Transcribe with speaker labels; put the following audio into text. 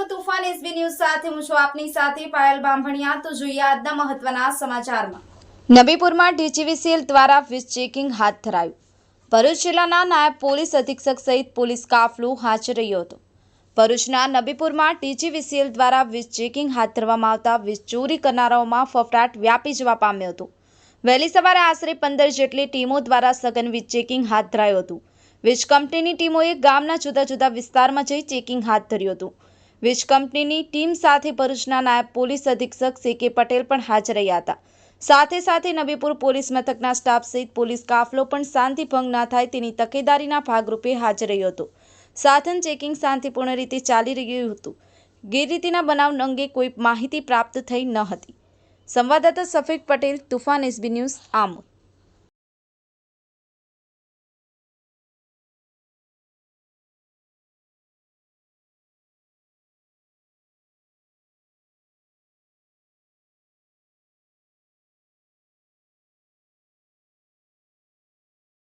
Speaker 1: કરું તુફાન SB news સાથે હું છું આપની સાથે પાયલ બામભણિયા। તો જોઈએ આજના મહત્વના સમાચારમાં। નબીપુરમાં ડીજીવીસીએલ દ્વારા વીજ ચેકિંગ હાથ ધરાયું। ભરૂચ જિલ્લાના નાયબ પોલીસ અધિક્ષક સહિત પોલીસ કાફલો હાજર રહ્યો હતો। ભરૂચના નબીપુરમાં ડીજીવીસીએલ દ્વારા વીજ ચેકિંગ હાથ ધરવામાં આવતા વીજ ચોરી કરનારાઓમાં ફફડાટ વ્યાપી જવા પામ્યો હતો। વહેલી સવારે આશરે 15 જેટલી ટીમો દ્વારા સઘન વીજ ચેકિંગ હાથ ધરાયું હતું। વીજ કંપનીની ટીમોએ ગામના જુદા જુદા વિસ્તારમાં જઈ ચેકિંગ હાથ ધર્યું હતું। વીજ કંપનીની ટીમ સાથે ભરૂચના નાયબ પોલીસ અધિક્ષક સીકે પટેલ પણ હાજર રહ્યા હતા। સાથે સાથે નબીપુર પોલીસ મથકના સ્ટાફ સહિત પોલીસ કાફલો પણ શાંતિ ભંગ ન થાય તેની તકેદારીના ભાગરૂપે હાજર રહ્યો હતો। સાધન ચેકિંગ શાંતિપૂર્ણ રીતે ચાલી રહ્યું હતું। ગેરરીતિના બનાવ અંગે કોઈ માહિતી પ્રાપ્ત થઈ ન હતી। સંવાદદાતા સફીક પટેલ, તુફાન એસબી ન્યૂઝ, આમોદ।